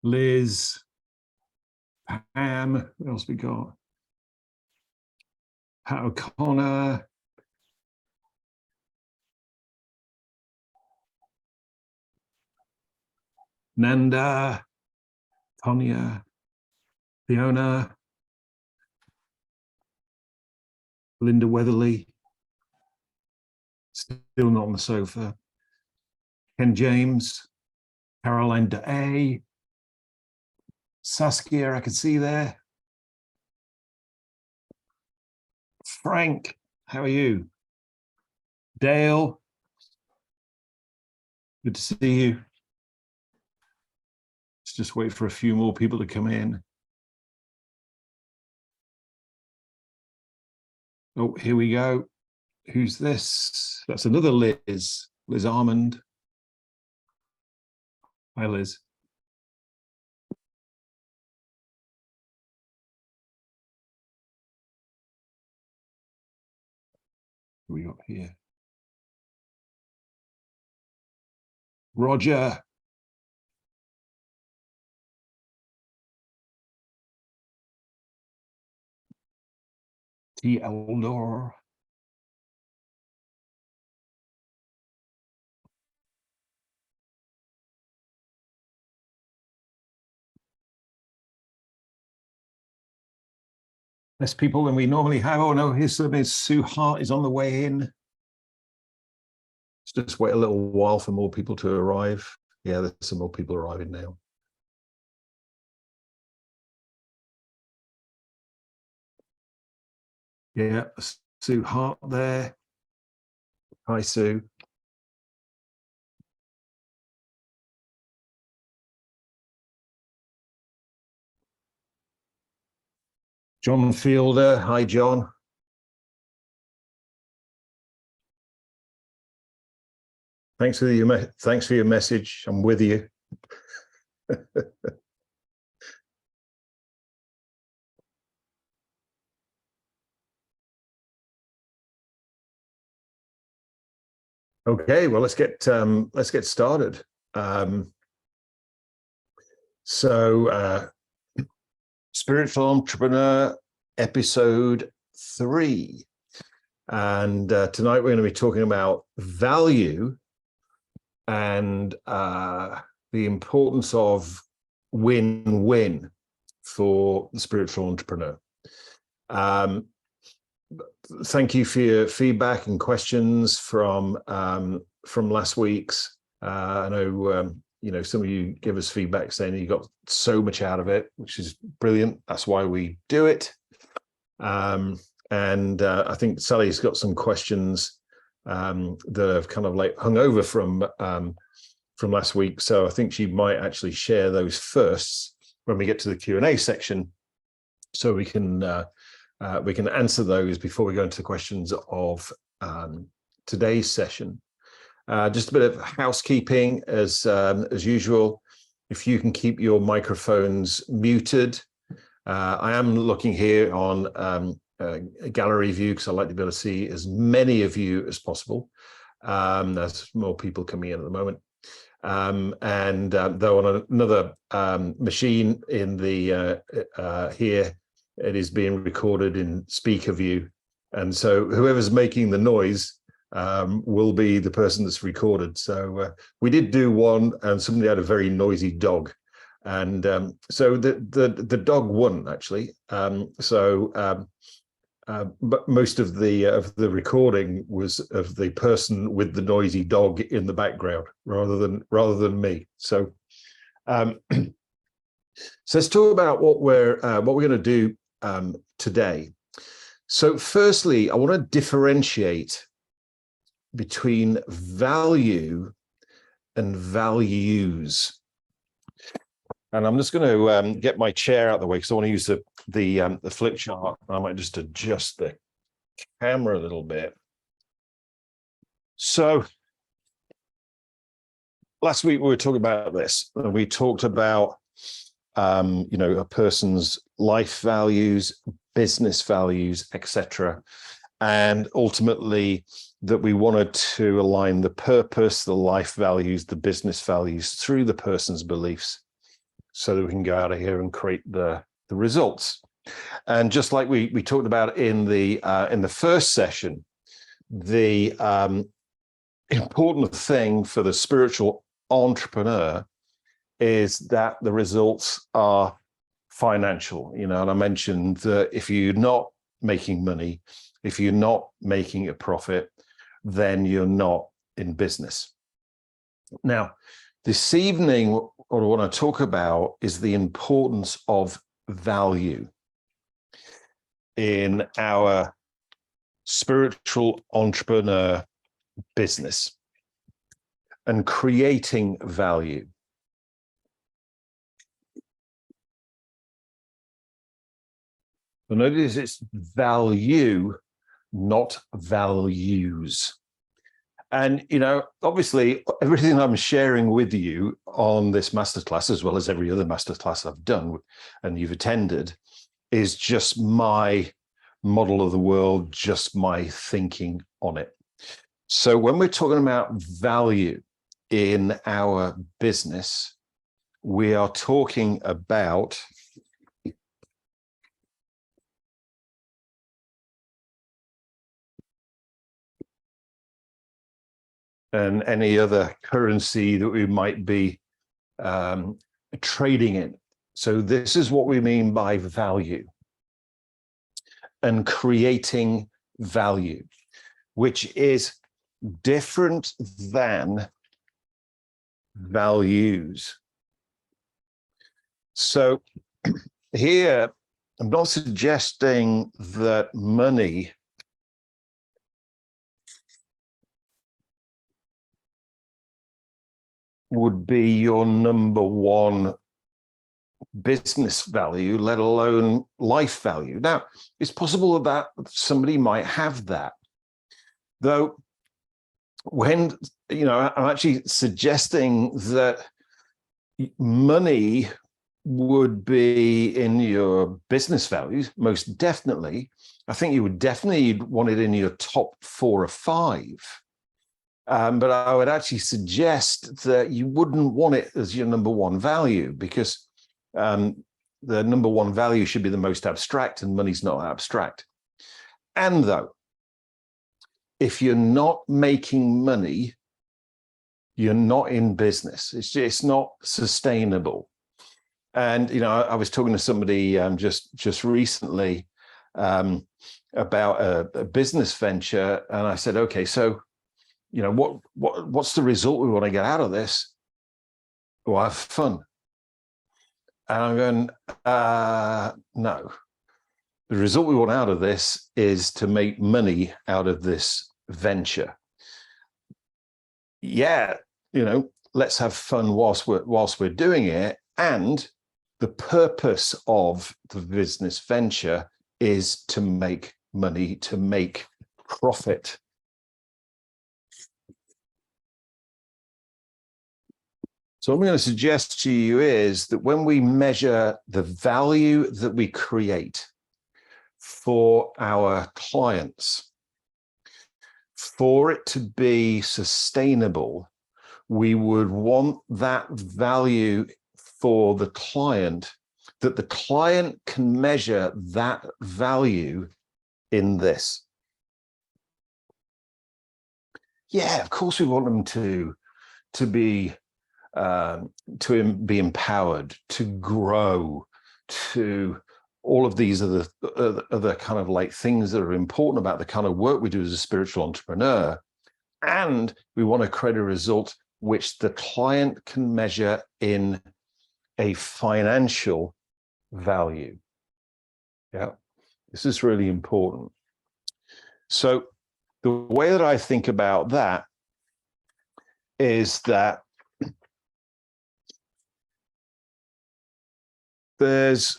Liz, Pam, what else we got? Pat O'Connor, Nanda, Tonya, Fiona, Linda Weatherly, still not on the sofa, Ken James, Caroline Day, Saskia, I can see there. Frank, how are you? Dale, good to see you. Let's just wait for a few more people to come in. Oh, here we go. Who's this? That's another Liz, Liz Armand. Hi, Liz. Who we got here? Roger. T. Eldor. Less people than we normally have. Oh no, his surname is Sue Hart is on the way in. Let's just wait a little while for more people to arrive. Yeah, there's some more people arriving now. Yeah, Sue Hart there. Hi, Sue. John Fielder. Hi, John. Thanks for your message. I'm with you. Okay, well, let's get started. Spiritual Entrepreneur episode 3, and tonight we're going to be talking about value and the importance of win-win for the spiritual entrepreneur. Thank you for your feedback and questions from last week's. I know some of you give us feedback saying you got so much out of it, which is brilliant. That's why we do it. And I think Sally's got some questions that have kind of like hung over from last week. So I think she might actually share those first when we get to the Q&A section, so we can answer those before we go into the questions of today's session. Just a bit of housekeeping as usual. If you can keep your microphones muted. I am looking here on a gallery view because I like to be able to see as many of you as possible. There's more people coming in at the moment. Though on another machine in the here, it is being recorded in speaker view. And so whoever's making the noise will be the person that's recorded. So we did do one, and somebody had a very noisy dog, and so the dog won actually. But most of the recording was of the person with the noisy dog in the background rather than me. So so let's talk about what we're going to do today. So firstly, I want to differentiate between value and values. And I'm just going to get my chair out of the way because I want to use the flip chart. I might just adjust the camera a little bit. So last week we were talking about this. We talked about a person's life values, business values, etc., and ultimately that we wanted to align the purpose, the life values, the business values through the person's beliefs, so that we can go out of here and create the results. And just like we talked about in the first session, the important thing for the spiritual entrepreneur is that the results are financial. And I mentioned that if you're not making money, if you're not making a profit, then you're not in business. Now, this evening, what I want to talk about is the importance of value in our spiritual entrepreneur business and creating value. But notice it's value, not values. And, obviously, everything I'm sharing with you on this masterclass, as well as every other masterclass I've done and you've attended, is just my model of the world, just my thinking on it. So when we're talking about value in our business, we are talking about and any other currency that we might be trading in. So this is what we mean by value and creating value, which is different than values. So here, I'm not suggesting that money would be your number one business value, let alone life value. Now, it's possible that somebody might have that, though. When I'm actually suggesting that money would be in your business values, most definitely. I think you would definitely want it in your top 4 or 5. But I would actually suggest that you wouldn't want it as your number one value, because the number one value should be the most abstract, and money's not abstract. And though, if you're not making money, you're not in business. It's not sustainable. And I was talking to somebody just recently about a business venture, and I said, okay, so what's the result we want to get out of this? Well, have fun. And I'm going, no. The result we want out of this is to make money out of this venture. Yeah, let's have fun whilst we're doing it. And the purpose of the business venture is to make money, to make profit. So what I'm going to suggest to you is that when we measure the value that we create for our clients, for it to be sustainable, we would want that value for the client, that the client can measure that value in this. Yeah, of course we want them to be empowered, to grow, to all of these other kind of like things that are important about the kind of work we do as a spiritual entrepreneur. And we want to create a result which the client can measure in a financial value. Yeah, this is really important. So the way that I think about that is that there's,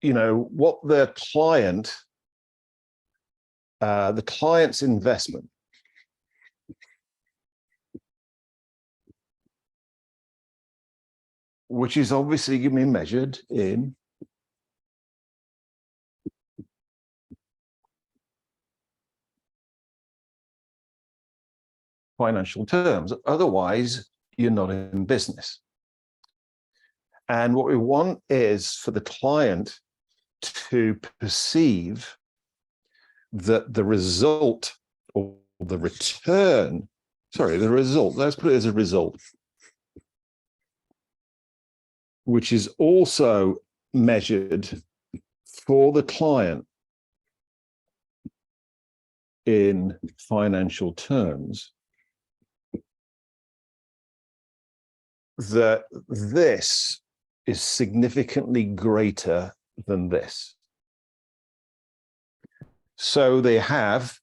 what the client's investment, which is obviously going to be measured in financial terms. Otherwise, you're not in business. And what we want is for the client to perceive that the result or the return, the result, let's put it as a result, which is also measured for the client in financial terms, that this is significantly greater than this. So they have,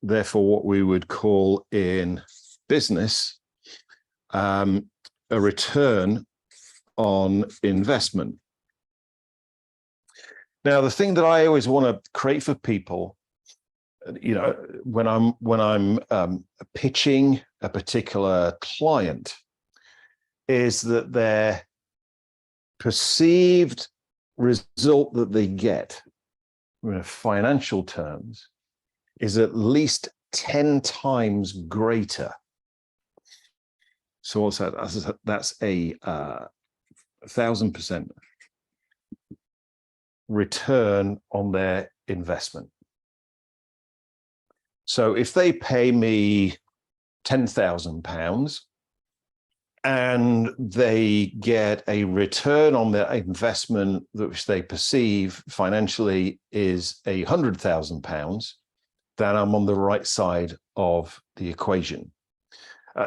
therefore, what we would call in business a return on investment. Now, the thing that I always want to create for people, you know, when I'm pitching a particular client, is that their perceived result that they get in financial terms is at least 10 times greater. So what's that? That's a 1,000% return on their investment. So if they pay me £10,000 and they get a return on their investment which they perceive financially is £100,000, then I'm on the right side of the equation.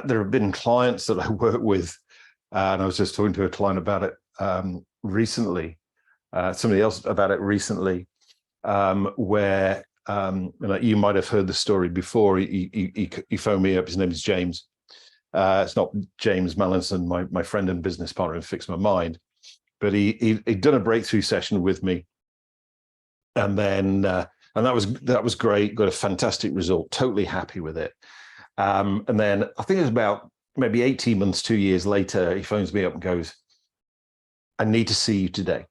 There have been clients that I work with, and I was just talking to a client about it recently, somebody else about it recently, where you might have heard the story before. He phoned me up. His name is James. It's not James Mallinson, my friend and business partner in Fix My Mind, but he'd done a breakthrough session with me, and then and that was great. Got a fantastic result. Totally happy with it. And then I think it was about maybe 18 months, 2 years later, he phones me up and goes, "I need to see you today."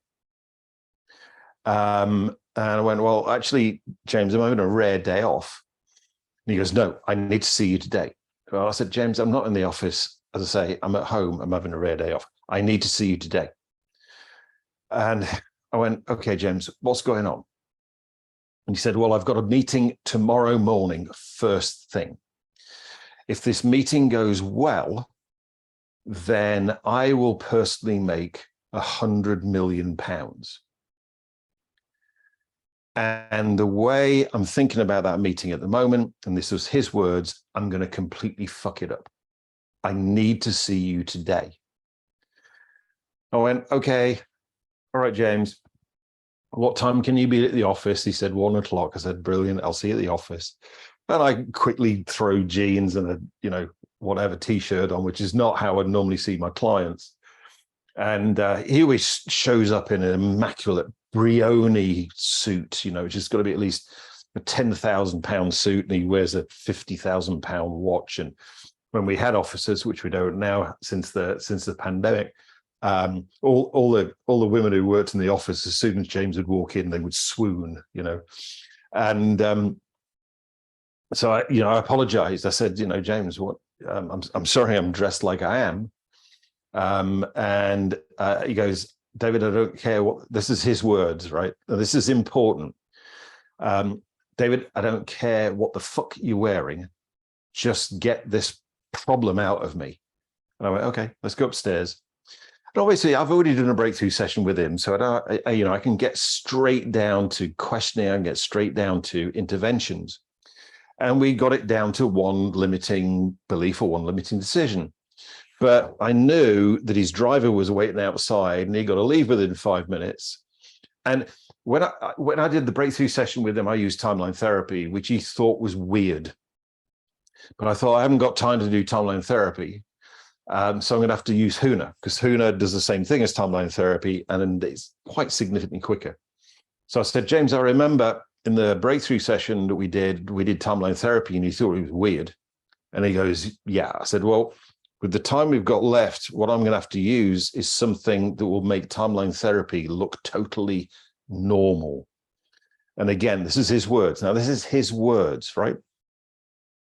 And I went, "Well, actually, James, I'm having a rare day off." And he goes, "No, I need to see you today." Well, I said, "James, I'm not in the office. As I say, I'm at home. I'm having a rare day off. I need to see you today." And I went, "Okay, James, what's going on?" And he said, "Well, I've got a meeting tomorrow morning, first thing. If this meeting goes well, then I will personally make £100 million. And the way I'm thinking about that meeting at the moment," and this was his words, "I'm going to completely fuck it up. I need to see you today." I went, "Okay, all right, James, what time can you be at the office?" He said, 1 o'clock. I said, "Brilliant, I'll see you at the office." And I quickly throw jeans and whatever t-shirt on, which is not how I'd normally see my clients. And he always shows up in an immaculate Brioni suit, which has got to be at least a £10,000 suit, and he wears a £50,000 watch. And when we had officers, which we don't now since the pandemic, all the women who worked in the office, as soon as James would walk in, they would swoon, And so I apologized. I said, "James, what? I'm sorry, I'm dressed like I am." And he goes, "David, I don't care what." This is his words, right? This is important. "David, I don't care what the fuck you're wearing. Just get this problem out of me." And I went, "Okay, let's go upstairs." And obviously, I've already done a breakthrough session with him, so I can get straight down to questioning and get straight down to interventions. And we got it down to one limiting belief or one limiting decision. But I knew that his driver was waiting outside and he got to leave within 5 minutes. And when I did the breakthrough session with him, I used timeline therapy, which he thought was weird. But I thought, I haven't got time to do timeline therapy. So I'm going to have to use Huna, because Huna does the same thing as timeline therapy, and it's quite significantly quicker. So I said, "James, I remember in the breakthrough session that we did timeline therapy, and you thought it was weird." And he goes, "Yeah." I said, "Well, with the time we've got left, what I'm going to have to use is something that will make timeline therapy look totally normal." And again, this is his words. Now, this is his words, right?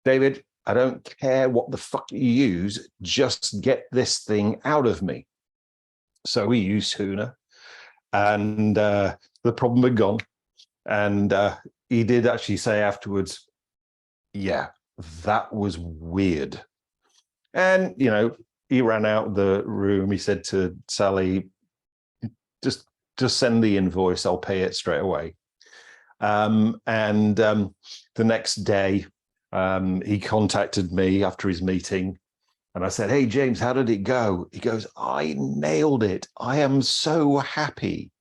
"David, I don't care what the fuck you use. Just get this thing out of me." So we used Huna, and the problem had gone. And he did actually say afterwards, yeah, that was weird. And, he ran out of the room. He said to Sally, just send the invoice. I'll pay it straight away. And the next day, he contacted me after his meeting. And I said, hey, James, how did it go? He goes, I nailed it. I am so happy.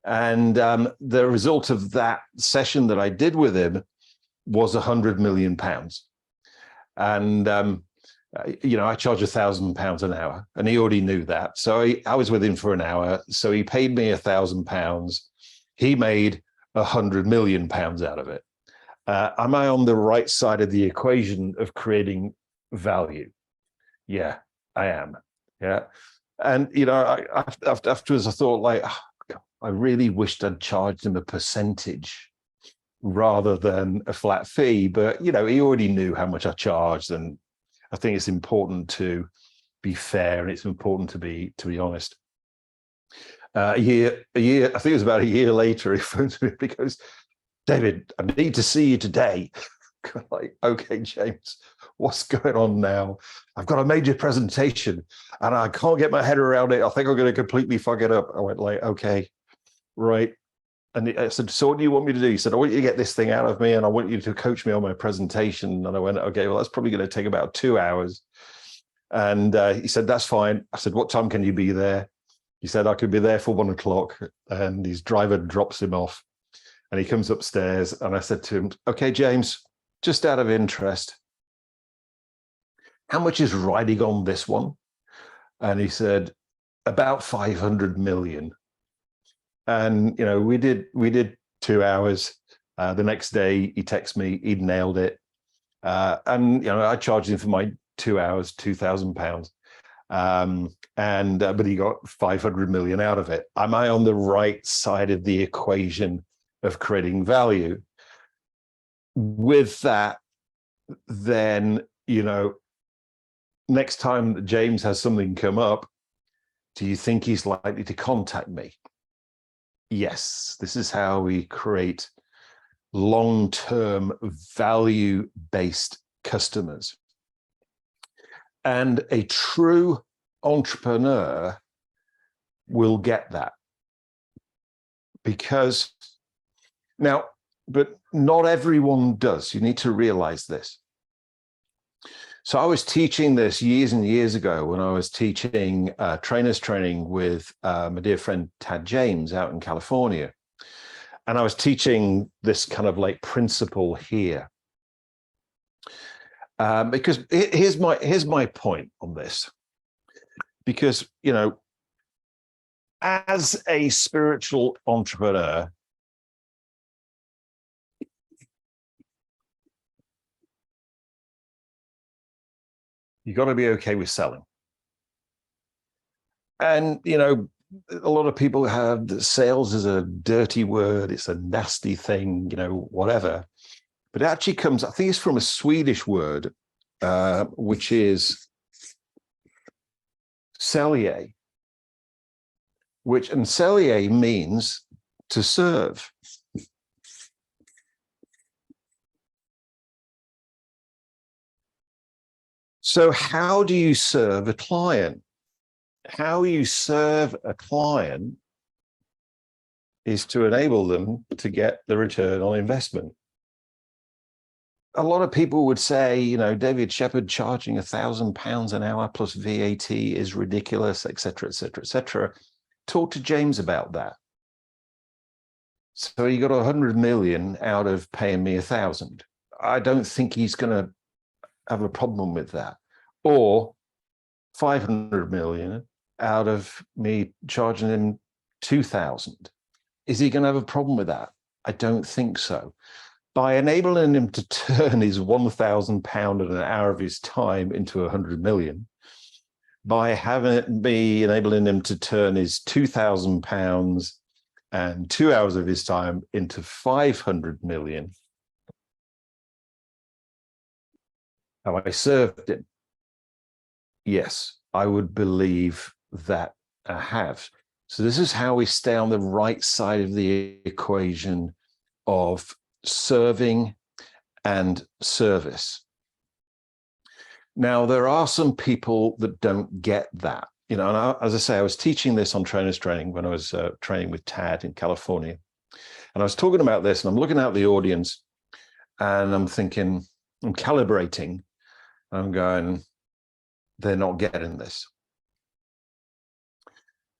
And the result of that session that I did with him was £100 million. And, I charge £1,000 an hour, and he already knew that. So I was with him for an hour. So he paid me £1,000. He made £100 million out of it. Am I on the right side of the equation of creating value? Yeah, I am. Yeah. And, afterwards I thought, like, I really wished I'd charged him a percentage rather than a flat fee. But, he already knew how much I charged. And I think it's important to be fair, and it's important to be honest. A year, I think it was about a year later, he phoned me because, David, I need to see you today. Like, okay, James, what's going on now? I've got a major presentation and I can't get my head around it. I think I'm going to completely fuck it up. I went like, okay, right. And I said, so what do you want me to do? He said, I want you to get this thing out of me and I want you to coach me on my presentation. And I went, okay, well, that's probably going to take about 2 hours. And he said, that's fine. I said, what time can you be there? He said, I could be there for 1 o'clock. And his driver drops him off and he comes upstairs. And I said to him, okay, James, just out of interest, how much is riding on this one? And he said, about 500 million. And, we did 2 hours. The next day he texted me, he'd nailed it. And, I charged him for my 2 hours, £2,000. But he got 500 million out of it. Am I on the right side of the equation of creating value? With that, then, next time James has something come up, do you think he's likely to contact me? Yes, this is how we create long-term value-based customers. And a true entrepreneur will get that. Because now, but not everyone does. You need to realize this. So I was teaching this years and years ago when I was teaching trainers training with my dear friend Tad James out in California. And I was teaching this kind of like principle here. Because here's my point on this. Because, as a spiritual entrepreneur, you got to be okay with selling. And, a lot of people have sales as a dirty word. It's a nasty thing, whatever. But it actually comes, I think it's from a Swedish word, which is sälja, and sälja means to serve. So how do you serve a client? How you serve a client is to enable them to get the return on investment. A lot of people would say, David Shepherd charging £1,000 an hour plus VAT is ridiculous, etc., etc., etc. Talk to James about that. So he got 100 million out of paying me 1,000. I don't think he's going to have a problem with that. Or 500 million out of me charging him 2,000. Is he going to have a problem with that? I don't think so. By enabling him to turn his £1,000 an hour of his time into 100 million, by enabling him to turn his £2,000 and 2 hours of his time into 500 million, have I served him? Yes, I would believe that have. So this is how we stay on the right side of the equation of serving and service. Now, there are some people that don't get that. You know, and as I say, I was teaching this on Trainers Training when I was training with Tad in California. And I was talking about this, and I'm looking at the audience, and I'm thinking, I'm calibrating. I'm going, they're not getting this.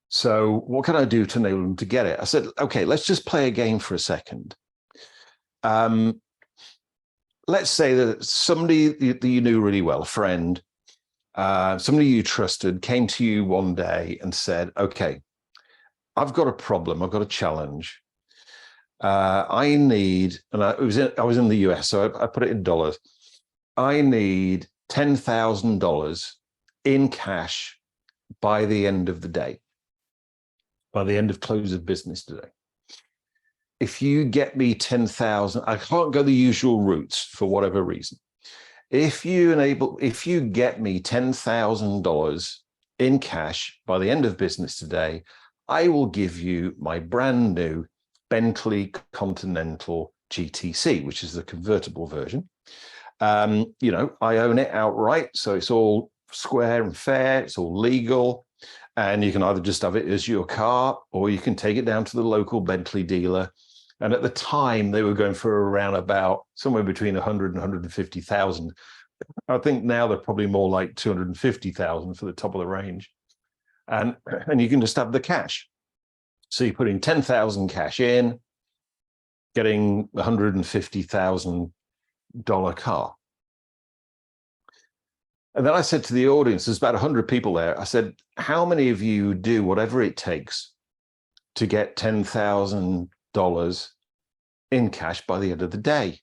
So what can I do to enable them to get it? I said, okay, let's just play a game for a second. Let's say that somebody that you knew really well, a friend, somebody you trusted, came to you one day and said, okay, I've got a problem, I've got a challenge. I need, and I was in the US, so I put it in dollars. I need $10,000 in cash by the end of the day, by the end of close of business today. If you get me 10,000, I can't go the usual routes for whatever reason. If you get me $10,000 in cash by the end of business today, I will give you my brand new Bentley Continental GTC, which is the convertible version. You know, I own it outright, so it's all square and fair, it's all legal, and you can either just have it as your car, or you can take it down to the local Bentley dealer. And at the time, they were going for around about somewhere between 100 and 150,000. I think now they're probably more like 250,000 for the top of the range. And you can just have the cash. So you're putting 10,000 cash in, getting $150,000 car. And then I said to the audience, there's about 100 people there. I said, how many of you do whatever it takes to get $10,000 in cash by the end of the day?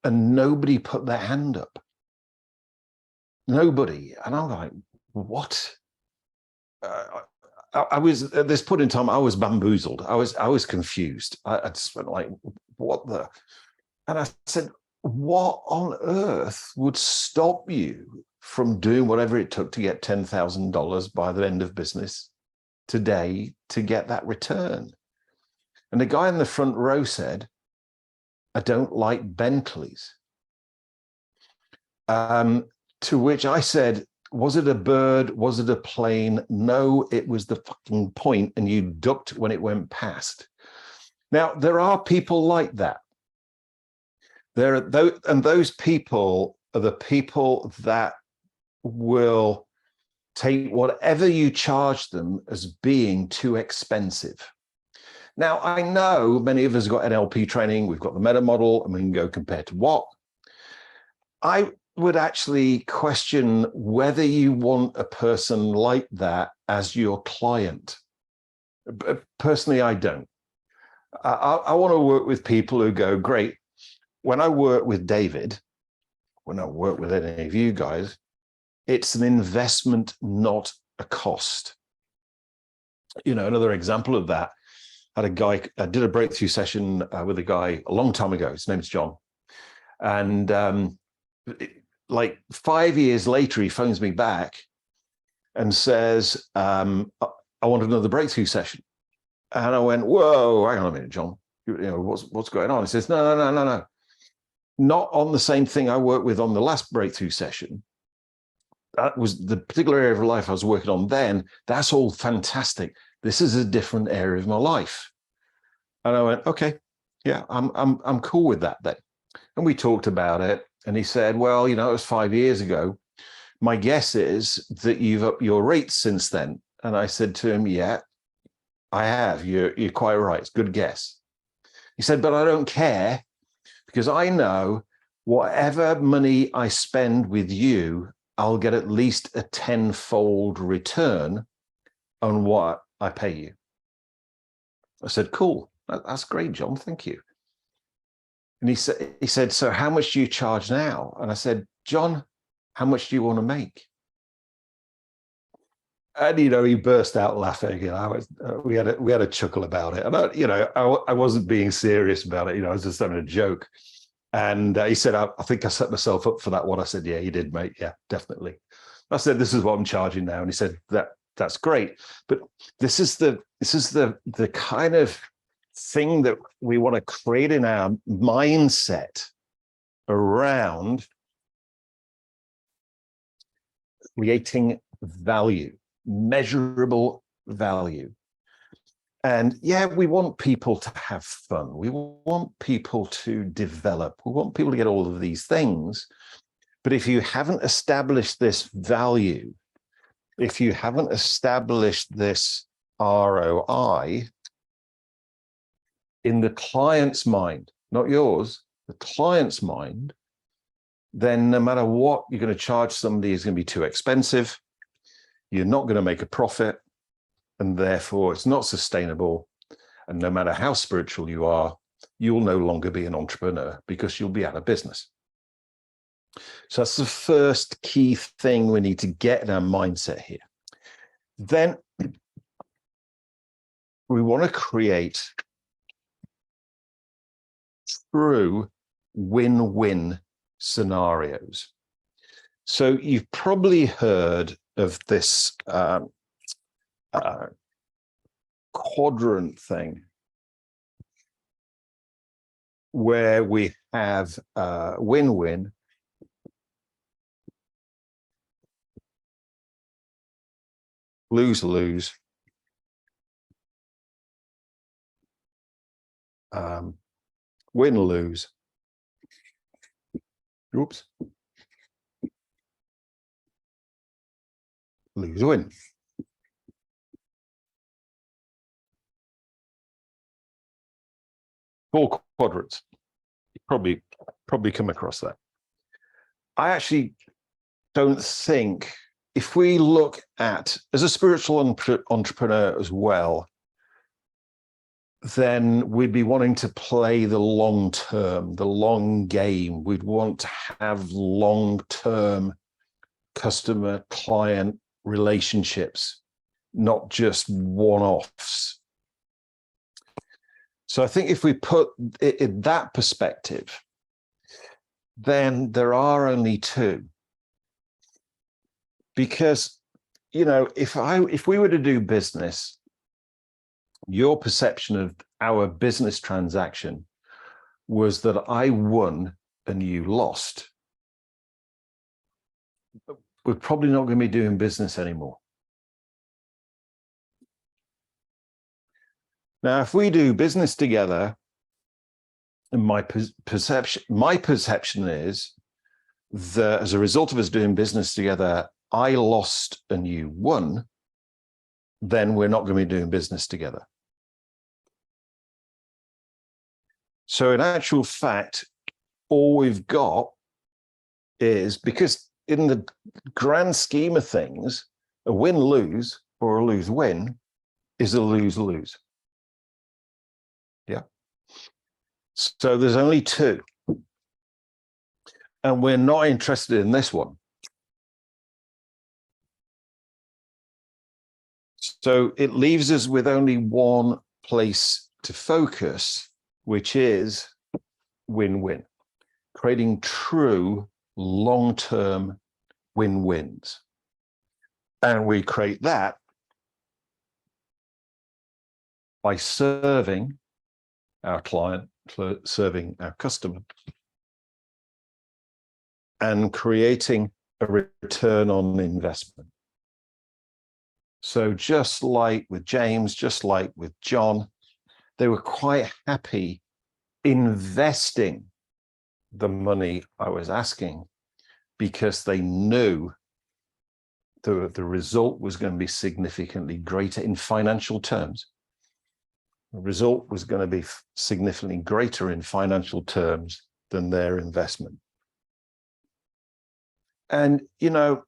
And nobody put their hand up. Nobody. And I'm like, what? I was at this point in time, I was bamboozled. I was confused. I just went like, what the? And I said, what on earth would stop you from doing whatever it took to get $10,000 by the end of business today to get that return? And the guy in the front row said, I don't like Bentleys. To which I said, was it a bird? Was it a plane? No, it was the fucking point, and you ducked when it went past. Now, there are people like that. Those people are the people that will take whatever you charge them as being too expensive. Now, I know many of us have got NLP training, we've got the meta model, and we can go compare to what. I would actually question whether you want a person like that as your client. Personally, I don't. I want to work with people who go, great, when I work with David, when I work with any of you guys, it's an investment, not a cost. You know, another example of that, I did a breakthrough session with a guy a long time ago. His name's John. And like 5 years later, he phones me back and says, I want another breakthrough session. And I went, whoa, hang on a minute, John. You know, what's going on? He says, no. Not on the same thing I worked with on the last breakthrough session. That was the particular area of life I was working on then. That's all fantastic. This is a different area of my life. And I went, okay, yeah, I'm cool with that then. And we talked about it. And he said, well, you know, it was 5 years ago. My guess is that you've upped your rates since then. And I said to him, yeah, I have. You're quite right. It's a good guess. He said, but I don't care, because I know whatever money I spend with you, I'll get at least a 10-fold return on what I pay you. I said, cool. That's great, John. Thank you. And he said, so how much do you charge now? And I said, John, how much do you want to make? And, you know, he burst out laughing. You know, we had a chuckle about it. And, I wasn't being serious about it. You know, I was just having a joke. And he said, I think I set myself up for that one. I said, yeah, you did, mate. Yeah, definitely. I said, this is what I'm charging now. And he said, that's great. But this is the kind of thing that we want to create in our mindset around creating value, measurable value. And yeah, we want people to have fun. We want people to develop. We want people to get all of these things. But if you haven't established this value, if you haven't established this ROI in the client's mind, not yours, the client's mind, then no matter what you're going to charge somebody is going to be too expensive. You're not going to make a profit, and therefore it's not sustainable. And no matter how spiritual you are, you'll no longer be an entrepreneur because you'll be out of business. So that's the first key thing we need to get in our mindset here. Then we want to create true win-win scenarios. So you've probably heard of this quadrant thing where we have win-win, lose-lose, win-lose, oops, lose-win. Four quadrants. You probably come across that. I actually don't think, if we look at, as a spiritual entrepreneur as well, then we'd be wanting to play the long term, the long game. We'd want to have long-term customer client relationships, not just one-offs. So I think if we put it in that perspective, then there are only two. Because, you know, if we were to do business, your perception of our business transaction was that I won and you lost, we're probably not going to be doing business anymore. Now, if we do business together, and my perception is that as a result of us doing business together, I lost and you won, then we're not going to be doing business together. So in actual fact, all we've got is, because in the grand scheme of things, a win-lose or a lose-win is a lose-lose. Yeah. So there's only two. And we're not interested in this one. So it leaves us with only one place to focus, which is win-win, creating true long-term win-wins. And we create that by serving our client, serving our customer, and creating a return on investment. So just like with James, just like with John, they were quite happy investing the money I was asking because they knew the result was going to be significantly greater in financial terms. The result was going to be significantly greater in financial terms than their investment. And, you know,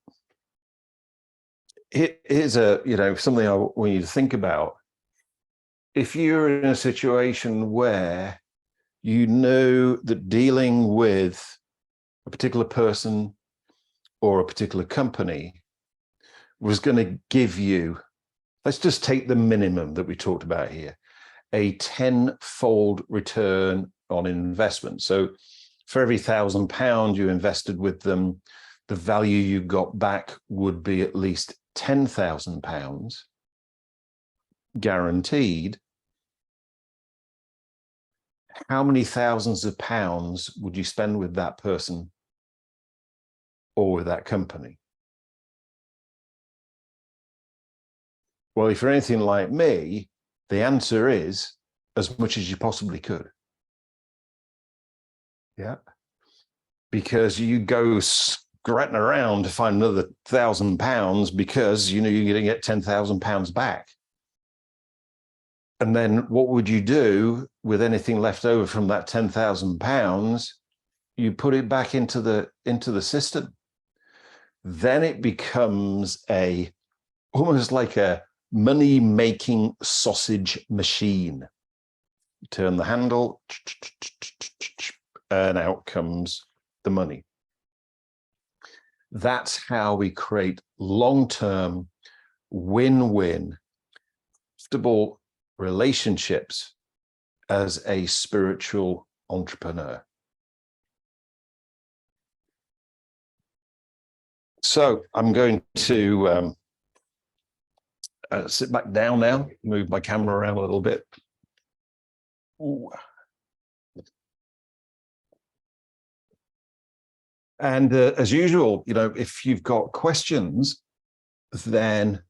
here's something I want you to think about. If you're in a situation where you know that dealing with a particular person or a particular company was going to give you, let's just take the minimum that we talked about here, a 10-fold return on investment. So for every £1,000 you invested with them, the value you got back would be at least £10,000 guaranteed, how many thousands of pounds would you spend with that person or with that company? Well, if you're anything like me, the answer is as much as you possibly could. Yeah. Because you go scratching around to find another £1,000 because you know you're going to get £10,000 back. And then what would you do with anything left over from that £10,000? You put it back into the system. Then it becomes almost like a money-making sausage machine. Turn the handle, and out comes the money. That's how we create long-term, win-win, stable relationships as a spiritual entrepreneur. So I'm going to sit back down now, move my camera around a little bit. Ooh. And as usual, you know, if you've got questions, then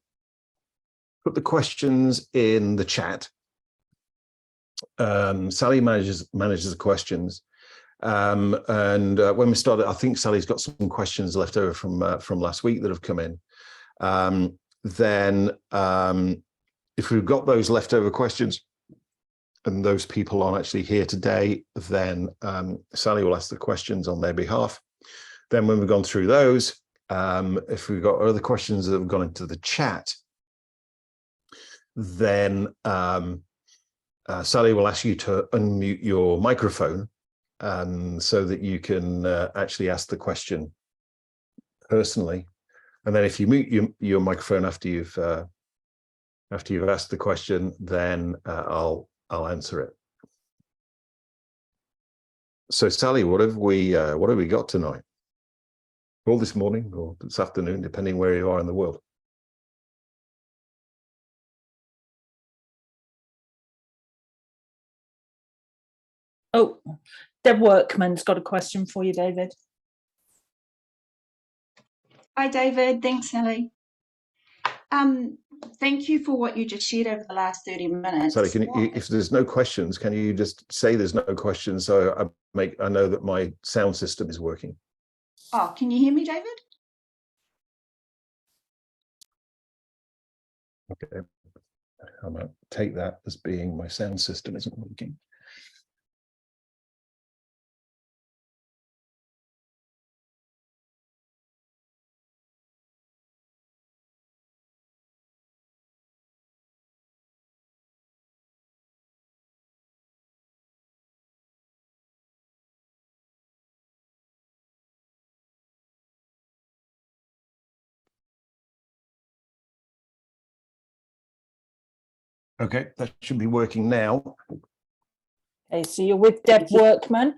put the questions in the chat. Sally manages the questions. And when we started, I think Sally's got some questions left over from last week that have come in. Then if we've got those leftover questions and those people aren't actually here today, then Sally will ask the questions on their behalf. Then when we've gone through those, if we've got other questions that have gone into the chat, then Sally will ask you to unmute your microphone so that you can actually ask the question personally. And then if you mute your microphone after you've asked the question, then I'll answer it. So Sally, what have we got tonight? Or this morning or this afternoon, depending where you are in the world. Oh, Deb Workman's got a question for you, David. Hi, David. Thanks, Sally. Thank you for what you just shared over the last 30 minutes. Sally, if there's no questions, can you just say there's no questions so I know that my sound system is working? Oh, can you hear me, David? Okay, I might take that as being my sound system isn't working. Okay, that should be working now. Okay, so you're with Deb Workman.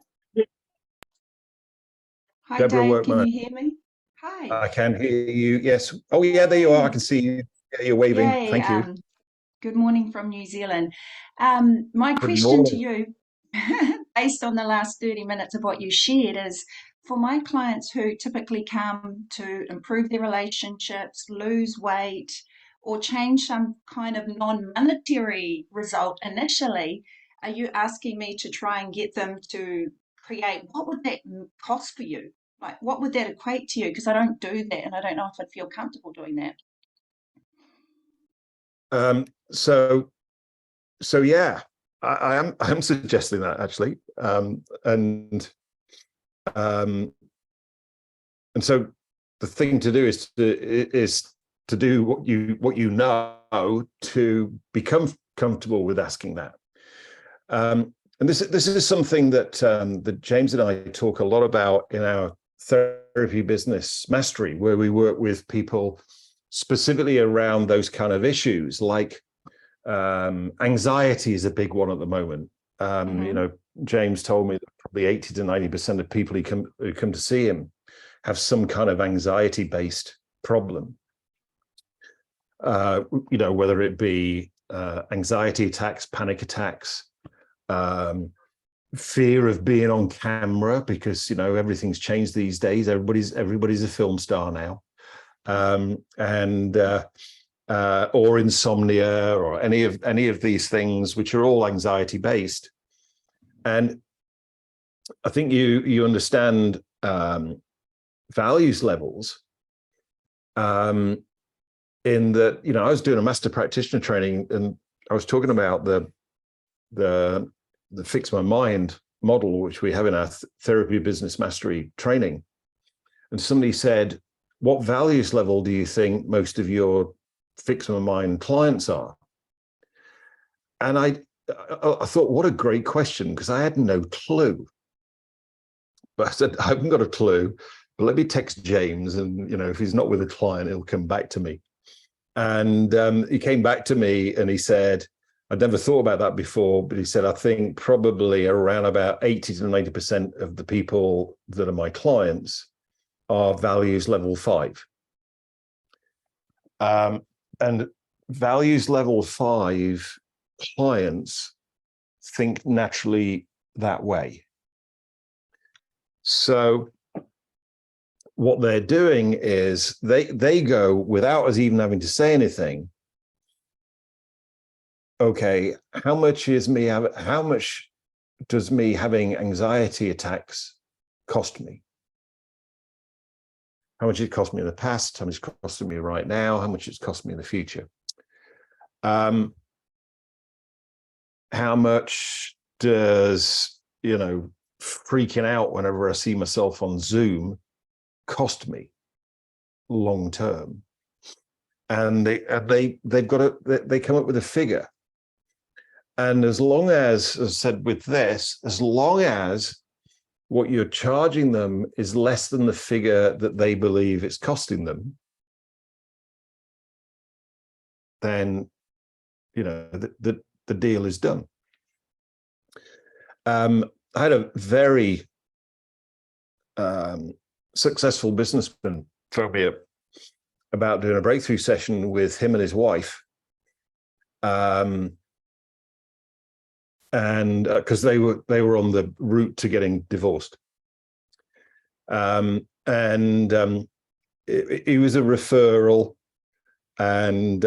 Hi, Deborah Dave. Workman. Can you hear me? Hi. I can hear you. Yes. Oh, yeah, there you are. I can see you. Yeah, you're waving. Yay, Thank you. Good morning from New Zealand. My Good question to morning. you, based on the last 30 minutes of what you shared, is for my clients who typically come to improve their relationships, lose weight, or change some kind of non-monetary result initially, are you asking me to try and get them to create, what would that cost for you? Like, what would that equate to you? Because I don't do that and I don't know if I'd feel comfortable doing that. So yeah, I am suggesting that actually, and so the thing to do is to do what you know to become comfortable with asking that. And this is something that that James and I talk a lot about in our therapy business mastery, where we work with people specifically around those kind of issues, like anxiety is a big one at the moment. You know, James told me that probably 80 to 90% of people who come to see him have some kind of anxiety-based problem. you know, whether it be anxiety attacks, panic attacks, fear of being on camera, because, you know, everything's changed these days. Everybody's a film star now, or insomnia, or any of these things, which are all anxiety based. And I think you understand values levels, in that, you know, I was doing a master practitioner training, and I was talking about the Fix My Mind model, which we have in our therapy business mastery training. And somebody said, what values level do you think most of your Fix My Mind clients are? And I thought, what a great question, because I had no clue. But I said, I haven't got a clue, but let me text James, and, you know, if he's not with a client, he'll come back to me. And he came back to me and he said, I'd never thought about that before, but he said, I think probably around about 80 to 90% of the people that are my clients are values level 5. And values level 5 clients think naturally that way. So what they're doing is they go, without us even having to say anything, okay, how much does me having anxiety attacks cost me? How much it cost me in the past, how much it's costing me right now, how much it's cost me in the future. How much does, you know, freaking out whenever I see myself on Zoom cost me long term? And they've got they come up with a figure. And as long as I said with this, as long as what you're charging them is less than the figure that they believe it's costing them, then, you know, the deal is done. I had a very successful businessman phone me up about doing a breakthrough session with him and his wife. And because they were on the route to getting divorced. He was a referral, and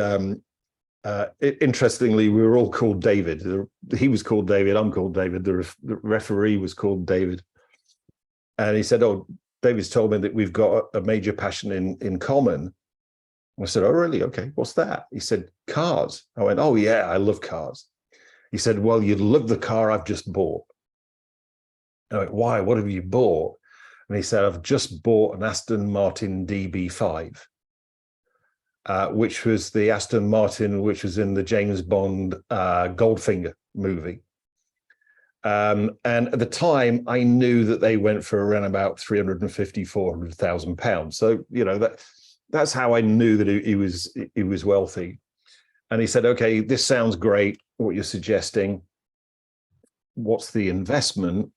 interestingly, we were all called David. He was called David, I'm called David, the referee was called David. And he said, oh, David's told me that we've got a major passion in common. I said, oh, really? Okay, what's that? He said, cars. I went, oh, yeah, I love cars. He said, well, you'd love the car I've just bought. I went, why? What have you bought? And he said, I've just bought an Aston Martin DB5, which was the Aston Martin which was in the James Bond Goldfinger movie. And at the time, I knew that they went for around about 350,000, 400,000 pounds. So, you know, that's how I knew that he was wealthy. And he said, okay, this sounds great, what you're suggesting. What's the investment?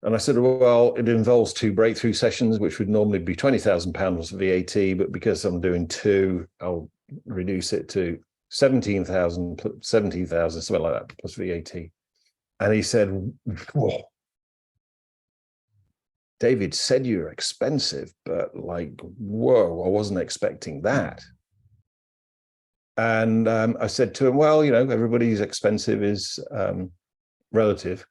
And I said, well, it involves 2 breakthrough sessions, which would normally be £20,000 VAT, but because I'm doing 2, I'll reduce it to 17,000, something like that, plus VAT. And he said, whoa, David said you're expensive, but like, whoa, I wasn't expecting that. And I said to him, well, you know, everybody's expensive is relative.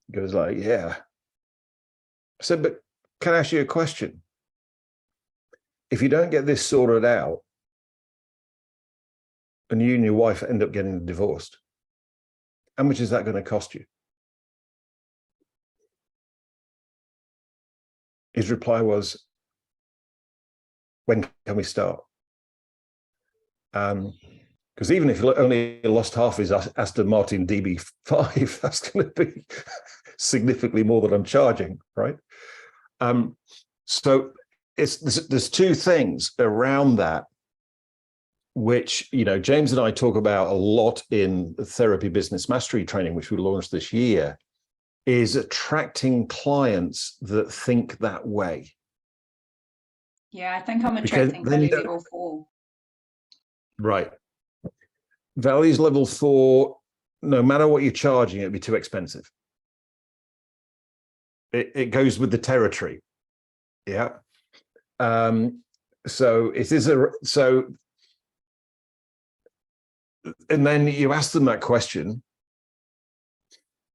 He goes like, yeah. I said, but can I ask you a question? If you don't get this sorted out and you and your wife end up getting divorced, how much is that going to cost you? His reply was, when can we start? Because even if he only lost half his Aston Martin DB5, that's going to be significantly more than I'm charging, right? So there's 2 things around that, which, you know, James and I talk about a lot in the Therapy Business Mastery training, which we launched this year, is attracting clients that think that way. Yeah, I think I'm attracting value level 4. Right. Values level 4, no matter what you're charging, it'd be too expensive. It goes with the territory. Yeah. So it is and then you ask them that question.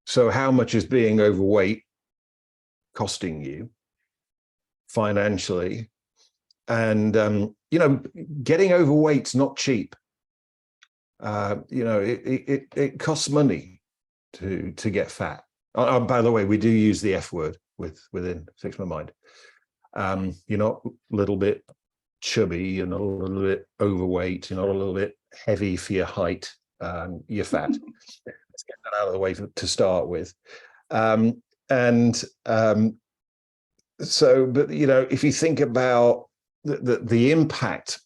So how much is being overweight costing you financially? And, getting overweight's not cheap. It costs money to get fat. By the way, we do use the F word within Fix My Mind. You're not a little bit chubby, you're not a little bit overweight, you're not a little bit heavy for your height, you're fat. Let's get that out of the way to start with. But if you think about the impact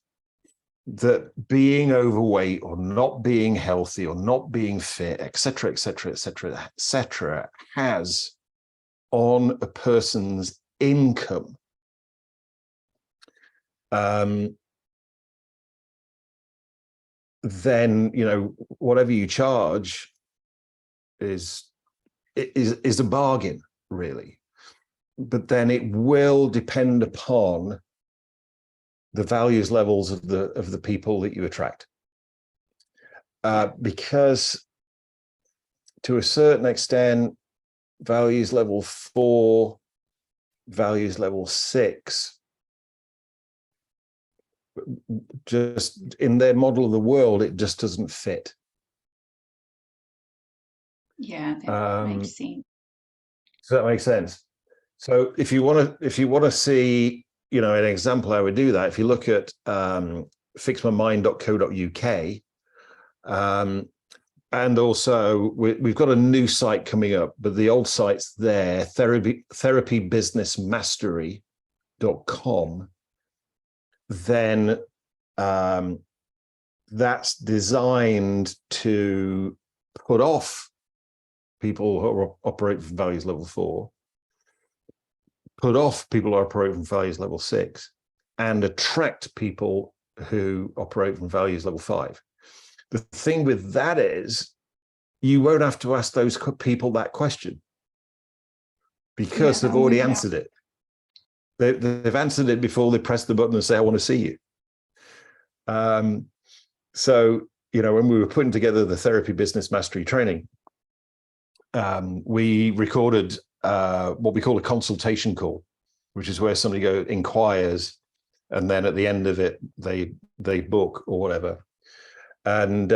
that being overweight or not being healthy or not being fit, et cetera, has on a person's income, then whatever you charge is a bargain, really. But then it will depend upon the values levels of the people that you attract, because to a certain extent, values level 4, values level 6, just in their model of the world, it just doesn't fit. Yeah, that makes sense. Does that make sense? So if you want to see, an example how we do that, if you look at fixmymind.co.uk, and also we've got a new site coming up, but the old site's there, therapybusinessmastery.com, then that's designed to put off people who operate from values level 4, put off people who operate from values level 6, and attract people who operate from values level 5. The thing with that is you won't have to ask those people that question because they've already answered it. They've answered it before they press the button and say, I want to see you. So, when we were putting together the Therapy Business Mastery training, we recorded what we call a consultation call, which is where somebody inquires, and then at the end of it, they book or whatever. And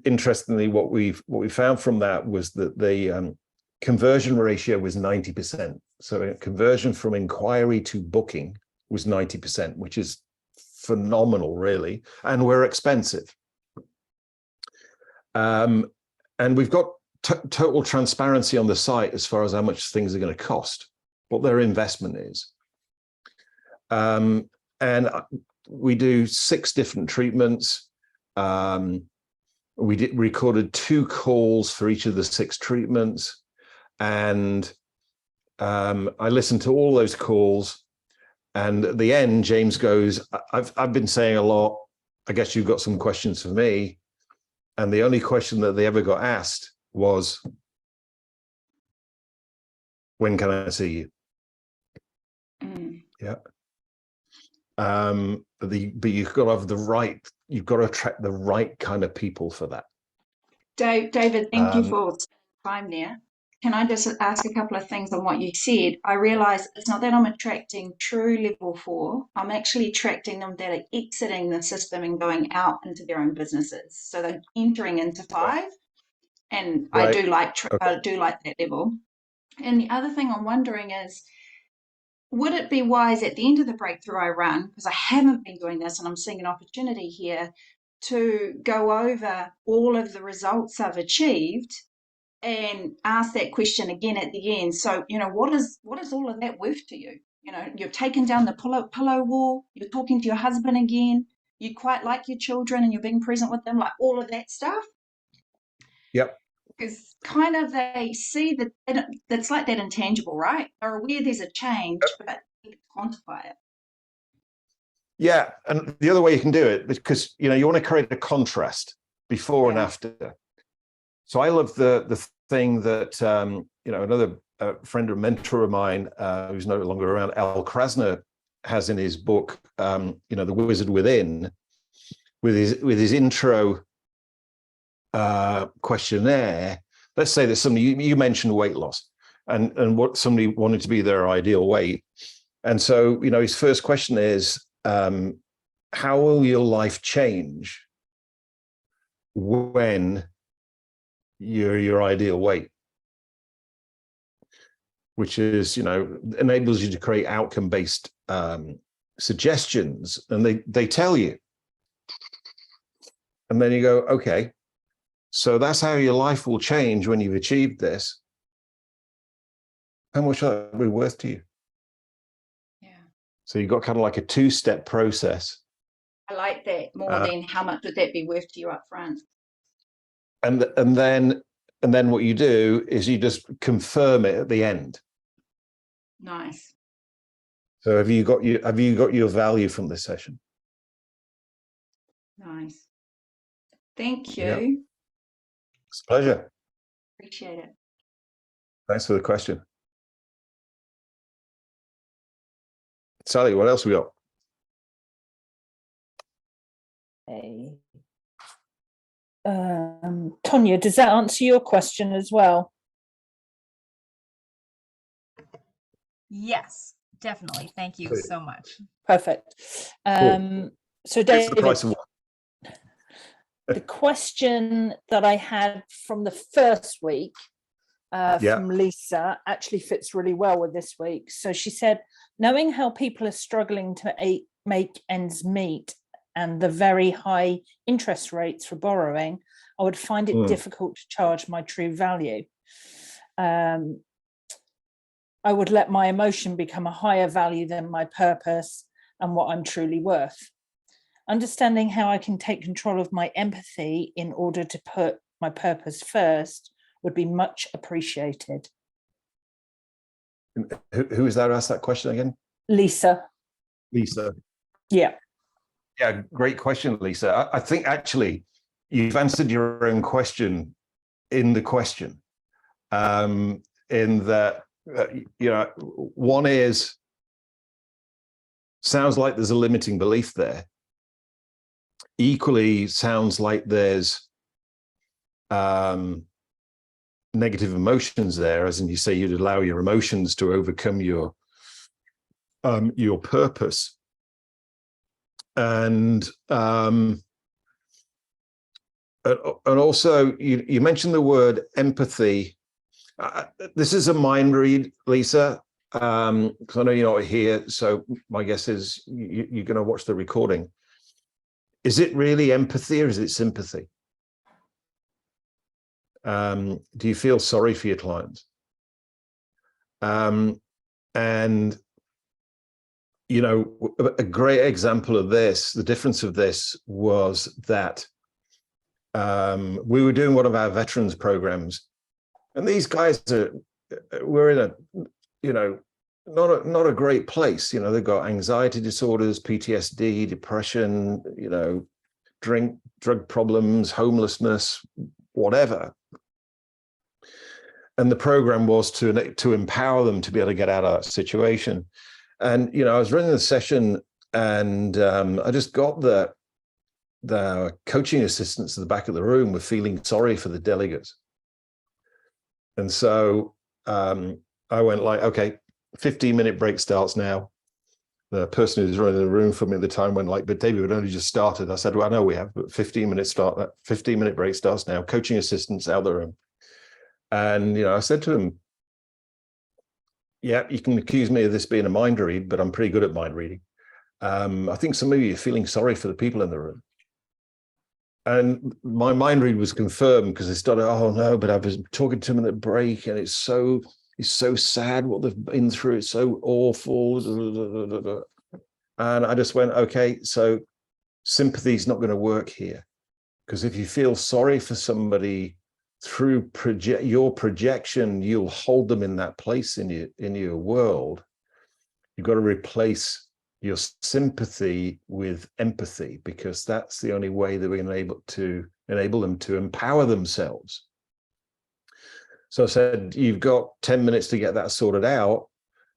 interestingly, what we found from that was that the conversion ratio was 90%. So conversion from inquiry to booking was 90%, which is phenomenal, really. And we're expensive. And we've got total transparency on the site as far as how much things are going to cost, what their investment is. And we do 6 different treatments. We recorded 2 calls for each of the 6 treatments. And I listened to all those calls. And at the end, James goes, I've been saying a lot. I guess you've got some questions for me. And the only question that they ever got asked was, when can I see you? Yeah. But you've got to have you've got to attract the right kind of people for that. David, thank you for time there. Can I just ask a couple of things on what you said? I realize it's not that I'm attracting true level 4. I'm actually attracting them that are exiting the system and going out into their own businesses. So they're entering into 5. And right. I do like that level. And the other thing I'm wondering is, would it be wise at the end of the breakthrough I run, because I haven't been doing this and I'm seeing an opportunity here, to go over all of the results I've achieved and ask that question again at the end? So, what is all of that worth to you? You've taken down the pillow wall, you're talking to your husband again, you quite like your children and you're being present with them, like all of that stuff. Yep. Because kind of they see that it's like that intangible, right? They're aware there's a change, but they can't quantify it. Yeah, and the other way you can do it, because you want to create a contrast before and Yeah. after. So I love the thing that another friend or mentor of mine who's no longer around, Al Krasner, has in his book, The Wizard Within, with his intro questionnaire. Let's say there's somebody, you mentioned weight loss, and what somebody wanted to be their ideal weight, and so his first question is, how will your life change when you're your ideal weight? Which is, enables you to create outcome-based suggestions, and they tell you. And then you go, okay, so that's how your life will change when you've achieved this. How much will that be worth to you? Yeah. So you've got kind of like a two-step process. I like that more than how much would that be worth to you up front. And then what you do is you just confirm it at the end. Nice. So have you got your value from this session? Nice. Thank you. Yeah. It's a pleasure. Appreciate it. Thanks for the question. Sally, what else we got? Okay. Tonya, does that answer your question as well? Yes, definitely. Thank you so much. Perfect. Cool. So It's the David, price of one. the question that I had from the first week from Lisa actually fits really well with this week. So she said, knowing how people are struggling to make ends meet and the very high interest rates for borrowing, I would find it difficult to charge my true value. I would let my emotion become a higher value than my purpose and what I'm truly worth. Understanding how I can take control of my empathy in order to put my purpose first would be much appreciated. Who is that who asked that question again? Lisa. Lisa. Yeah. Yeah, great question, Lisa. I think actually you've answered your own question in the question, in that, one is, sounds like there's a limiting belief there. Equally, sounds like there's negative emotions there, as in you say you'd allow your emotions to overcome your purpose. And also you mentioned the word empathy. This is a mind read, Lisa, because I know you're not here, so my guess is you're going to watch the recording. Is it really empathy or is it sympathy? Do you feel sorry for your clients? And a great example of this, the difference of this was that we were doing one of our veterans programs, and these guys were in a, not a great place. They've got anxiety disorders, PTSD, depression, drug problems, homelessness, whatever. And the program was to empower them to be able to get out of that situation. And, I was running the session, and I just got the coaching assistants at the back of the room were feeling sorry for the delegates. And so I went like, okay, 15-minute break starts now. The person who's running the room for me at the time went like, but David, we've only just started. I said, well, I know we have, but 15-minute break starts now. Coaching assistants out of the room. And, I said to him, yeah, you can accuse me of this being a mind read, but I'm pretty good at mind reading. I think some of you are feeling sorry for the people in the room. And my mind read was confirmed, because they started, oh no, but I was talking to them at the break, and it's so sad what they've been through. It's so awful. And I just went, okay, so sympathy is not going to work here, because if you feel sorry for somebody through your projection, you'll hold them in that place in your world. You've got to replace your sympathy with empathy, because that's the only way that we're going to able to enable them to empower themselves. So I said, you've got 10 minutes to get that sorted out.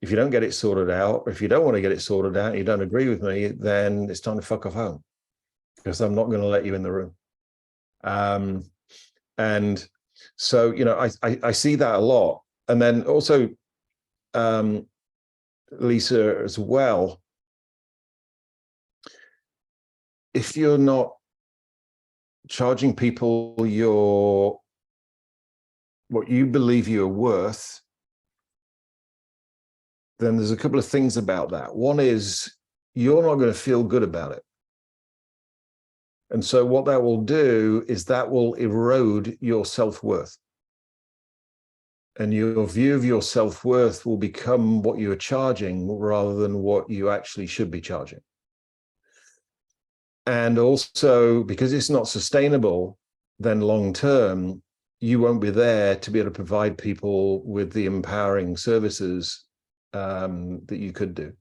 If you don't get it sorted out, or if you don't want to get it sorted out, and you don't agree with me, then it's time to fuck off home, because I'm not going to let you in the room. And so, you know, I see that a lot. And then also, Lisa, as well, if you're not charging people what you believe you're worth, then there's a couple of things about that. One is you're not going to feel good about it. And so what that will do is that will erode your self-worth. And your view of your self-worth will become what you're charging rather than what you actually should be charging. And also, because it's not sustainable, then long-term, you won't be there to be able to provide people with the empowering services that you could do.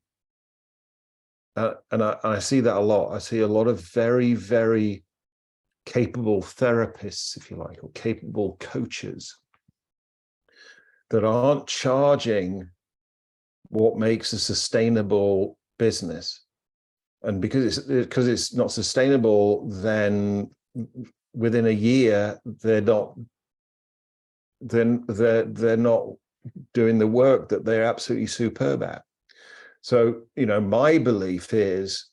And I see that a lot. I see a lot of very, very capable therapists, if you like, or capable coaches that aren't charging what makes a sustainable business. And because it's not sustainable, then within a year they're not doing the work that they're absolutely superb at. So, you know, my belief is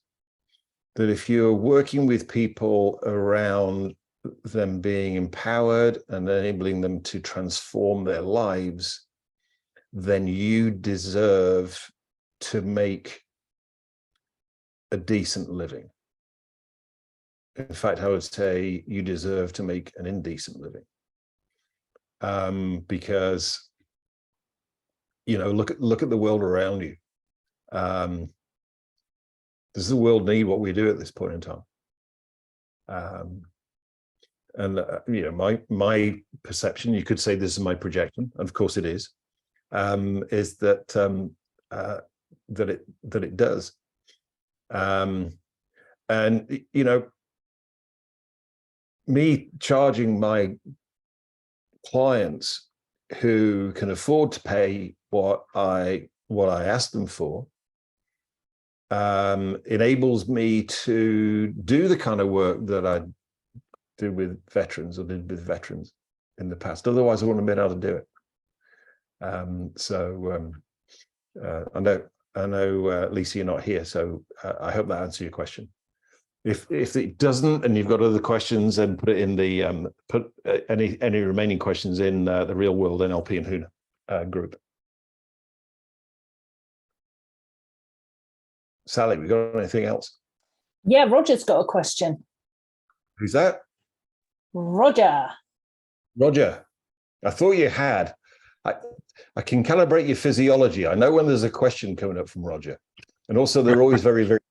that if you're working with people around them being empowered and enabling them to transform their lives, then you deserve to make a decent living. In fact, I would say you deserve to make an indecent living. Because, you know, look at the world around you. Does the world need what we do at this point in time? You know, my perception, you could say this is my projection, and of course it is that it does. And you know, me charging my clients who can afford to pay what I ask them for enables me to do the kind of work that I do with veterans, or did with veterans in the past. Otherwise, I wouldn't have been able to do it. I know, Lisa, you're not here, so I hope that answers your question. If it doesn't, and you've got other questions, then put it in the put any remaining questions in the Real World NLP and HUNA group. Sally, we got anything else? Yeah, Roger's got a question. Who's that? Roger. Roger, I thought you had. I can calibrate your physiology. I know when there's a question coming up from Roger, and also they're always very, very.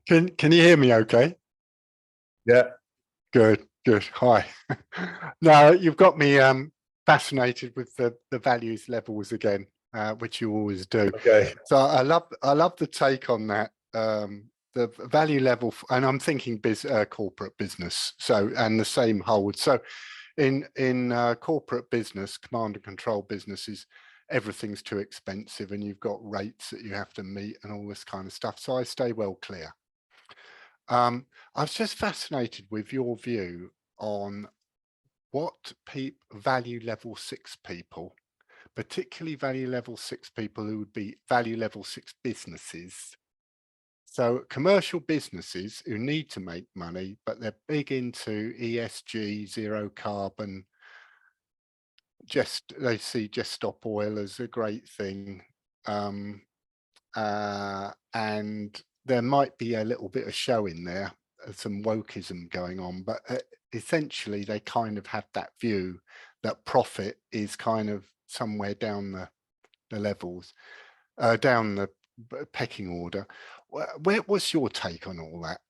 Can you hear me okay? Yeah. Good. Hi. No, you've got me fascinated with the values levels again, which you always do. Okay. So I love the take on that. The value level, and I'm thinking corporate business. So, and the same holds. So in corporate business, command and control businesses, everything's too expensive and you've got rates that you have to meet and all this kind of stuff. So I stay well clear. I was just fascinated with your view on what value level 6 people, particularly value level 6 people who would be value level 6 businesses. So commercial businesses who need to make money, but they're big into ESG, zero carbon. They see Just Stop Oil as a great thing. And there might be a little bit of show in there, some wokeism going on, but essentially they kind of have that view that profit is kind of somewhere down the levels, down the pecking order. What's your take on all that?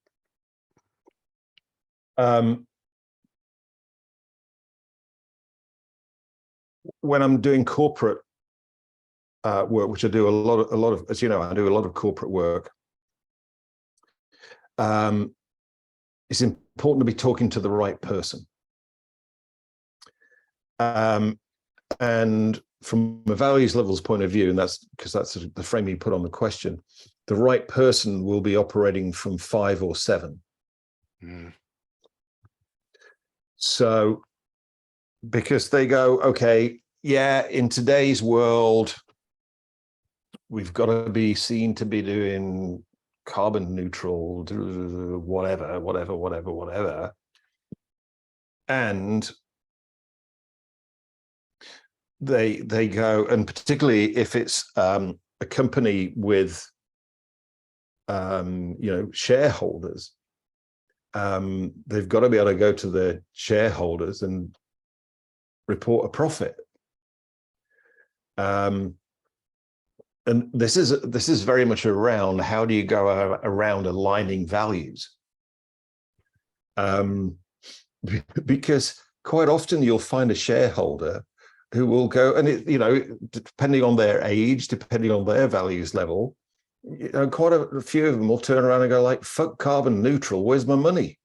When I'm doing corporate work, which I do a lot of, as you know, I do a lot of corporate work. It's important to be talking to the right person. And from a values levels point of view, and that's because that's the frame you put on the question, the right person will be operating from 5 or 7. Mm. So, because they go, okay, yeah, in today's world, we've got to be seen to be doing carbon neutral, whatever. And they go, and particularly if it's a company with shareholders, they've got to be able to go to the shareholders and report a profit. And this is very much around how do you go around aligning values, because quite often you'll find a shareholder who will go, and depending on their age, depending on their values level, quite a few of them will turn around and go like, fuck carbon neutral, where's my money?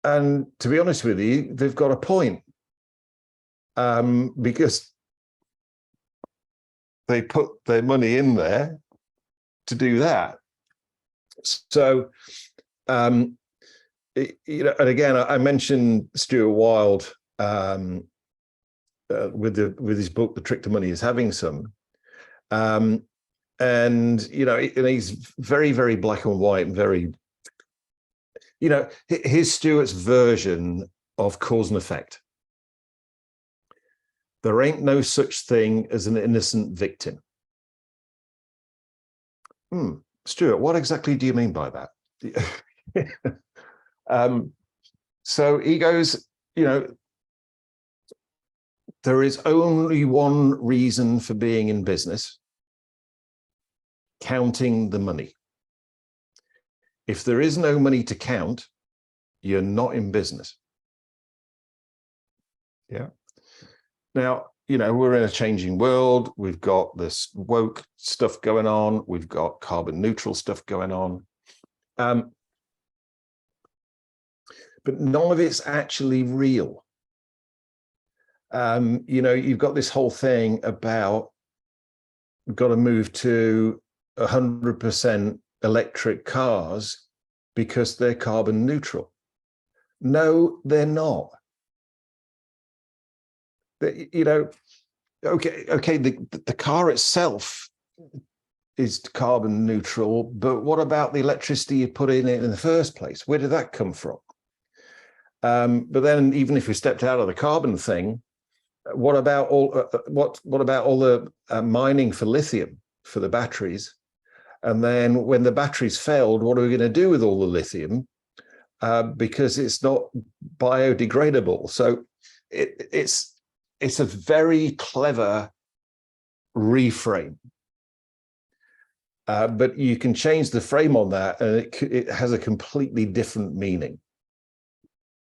And to be honest with you, they've got a point, because they put their money in there to do that. So, and again, I mentioned Stuart Wilde with his book, The Trick to Money is Having Some. And he's very, very black and white and very, here's Stuart's version of cause and effect. There ain't no such thing as an innocent victim. Stuart, what exactly do you mean by that? So he goes, there is only one reason for being in business: counting the money. If there is no money to count, you're not in business. Yeah. Now, we're in a changing world. We've got this woke stuff going on. We've got carbon neutral stuff going on. But none of it's actually real. You've got this whole thing about we've got to move to 100% electric cars because they're carbon neutral. No, they're not. Okay, the car itself is carbon neutral, but what about the electricity you put in it in the first place? Where did that come from? But then, even if we stepped out of the carbon thing, what about all the mining for lithium for the batteries? And then, when the batteries failed, what are we going to do with all the lithium? Because it's not biodegradable. So it's a very clever reframe. But you can change the frame on that, and it has a completely different meaning.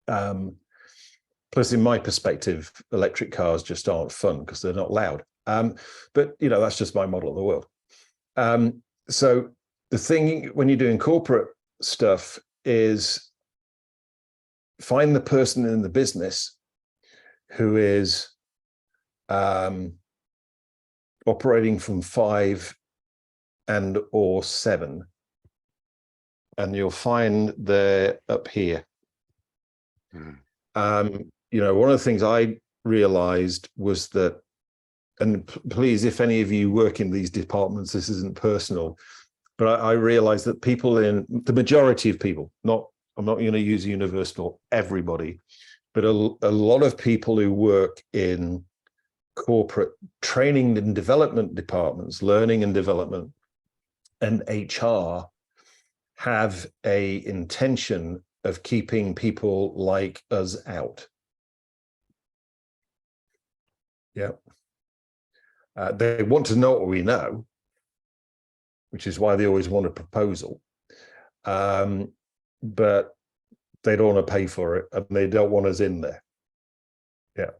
Plus, in my perspective, electric cars just aren't fun because they're not loud. But that's just my model of the world. So the thing when you're doing corporate stuff is find the person in the business who is operating from 5 and or 7, and you'll find they're up here. One of the things I realized was that, and please, if any of you work in these departments, this isn't personal, but I realized that people in the majority of people, I'm not going to use universal everybody, but a lot of people who work in corporate training and development departments, learning and development, and HR have a intention of keeping people like us out. Yeah. They want to know what we know, which is why they always want a proposal. But they don't want to pay for it, and they don't want us in there. Yeah.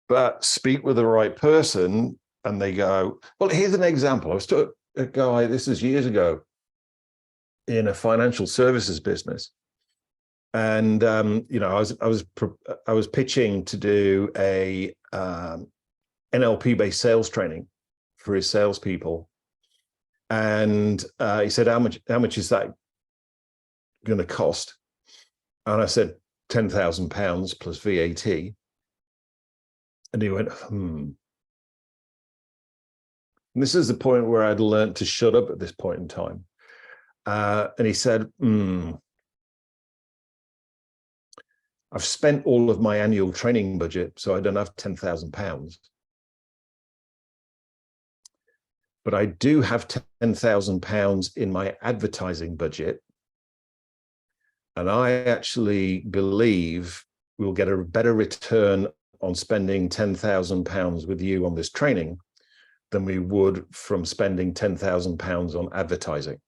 but speak with the right person and they go, well, here's an example. I was talking to a guy, this is years ago, in a financial services business. And, you know, I was pitching to do a NLP-based sales training for his salespeople. And he said, how much is that going to cost? And I said, £10,000 plus VAT. And he went, And this is the point where I'd learned to shut up at this point in time. And he said, I've spent all of my annual training budget, so I don't have £10,000. But I do have £10,000 in my advertising budget. And I actually believe we'll get a better return on spending £10,000 with you on this training than we would from spending £10,000 on advertising.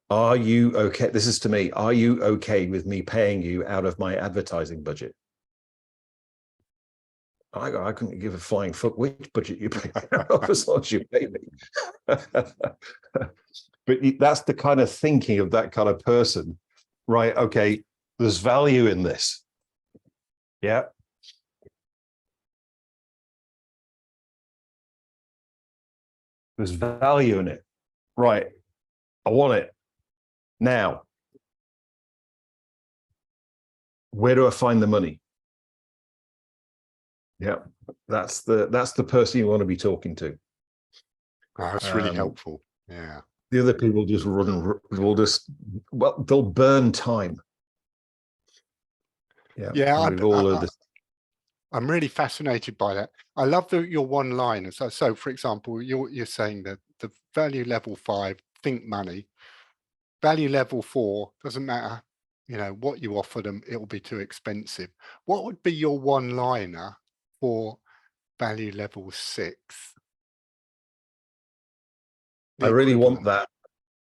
Are you okay? This is to me. Are you okay with me paying you out of my advertising budget? I couldn't give a flying fuck which budget you pay as long as you pay me. But that's the kind of thinking of that kind of person, right? Okay, there's value in this. Yeah. There's value in it. Right. I want it now. Where do I find the money? Yeah, that's the person you want to be talking to. Oh, that's really helpful. Yeah. The other people just they'll burn time. Yeah. Yeah. I'm really fascinated by that. I love your one-liner. So for example, you're saying that the value level 5, think money. Value level 4, doesn't matter, you know, what you offer them, it will be too expensive. What would be your one-liner for value level 6? I really want that,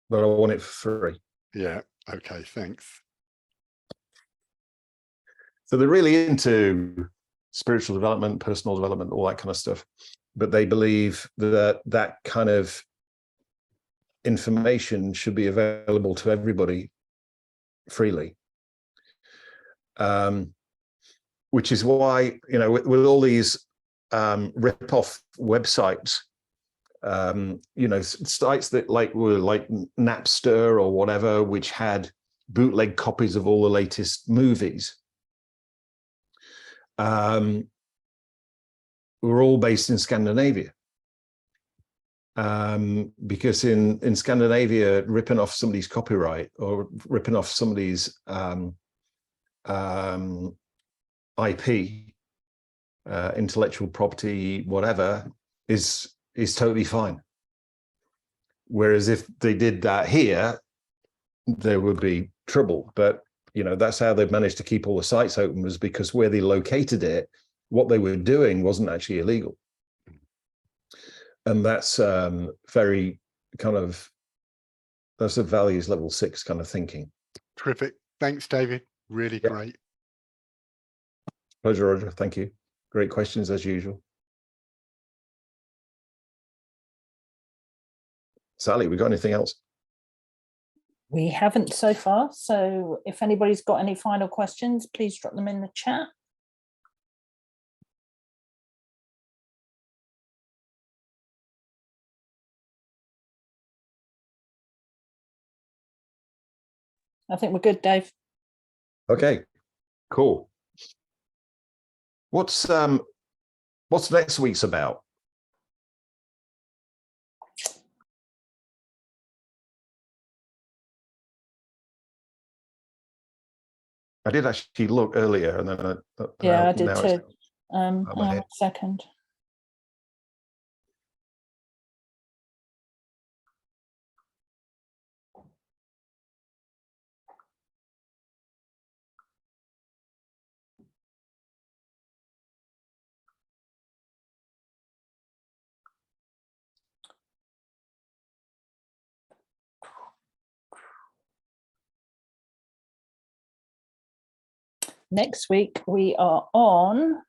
but I want it for free. Yeah. Okay. Thanks. So they're really into spiritual development, personal development, all that kind of stuff. But they believe that that kind of information should be available to everybody freely. Which is why, you know, with all these rip-off websites, you know, sites that were like Napster or whatever, which had bootleg copies of all the latest movies, were all based in Scandinavia. Because in Scandinavia, ripping off somebody's copyright or ripping off somebody's IP, intellectual property, whatever, is totally fine. Whereas if they did that here, there would be trouble. But you know, that's how they've managed to keep all the sites open, was because where they located it, what they were doing wasn't actually illegal. And that's very kind of, that's a values level 6 kind of thinking. Terrific. Thanks, David. Really great. Pleasure, Roger. Thank you. Great questions as usual. Sally, we got anything else? We haven't so far. So if anybody's got any final questions, please drop them in the chat. I think we're good, Dave. Okay, cool. What's next week's about? I did actually look earlier, and then I did too. Hang on a second. Next week we are on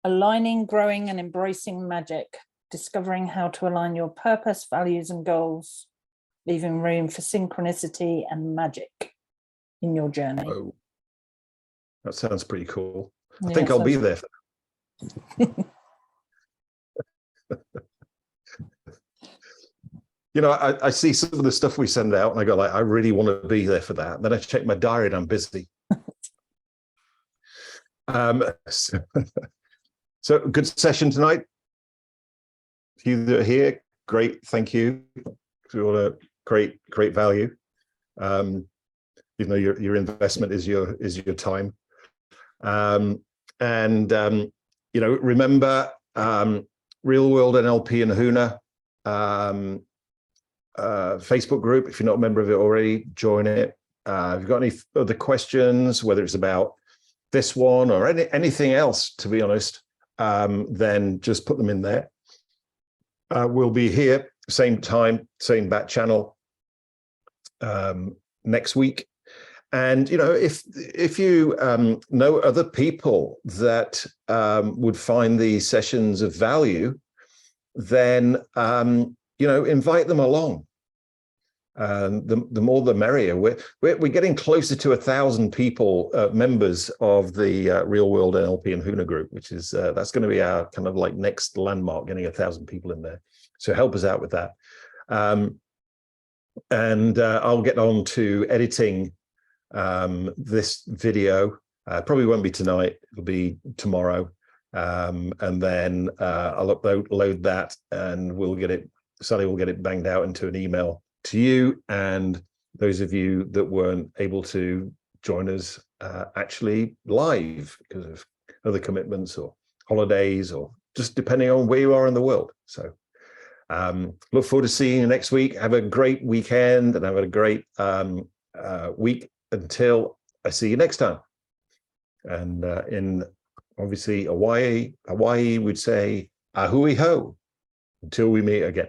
aligning, growing, and embracing magic, discovering how to align your purpose, values, and goals, leaving room for synchronicity and magic in your journey. Oh, that sounds pretty cool. I Yeah, think I'll be sounds- there. You know, I see some of the stuff we send out and I go like, I really want to be there for that. Then I check my diary and I'm busy. So good session tonight. You that are here, great, thank you for all the great value. Even though your investment is your time. You know, remember Real World NLP and Huna Facebook group. If you're not a member of it already, join it. If you've got any other questions, whether it's about this one or anything else, to be honest, then just put them in there. We'll be here, same time, same back channel next week. And, you know, if you know other people that would find these sessions of value, then, you know, invite them along. The more the merrier. We're getting closer to 1,000 people, members of the Real World NLP and Huna group, which is that's going to be our kind of like next landmark, getting 1,000 people in there. So help us out with that. I'll get on to editing this video. Probably won't be tonight. It'll be tomorrow, and then I'll upload that, and we'll get it. Sally will get it banged out into an email to you and those of you that weren't able to join us actually live because of other commitments or holidays or just depending on where you are in the world. So look forward to seeing you next week. Have a great weekend and have a great week until I see you next time. And in obviously Hawaii would say ahui ho until we meet again.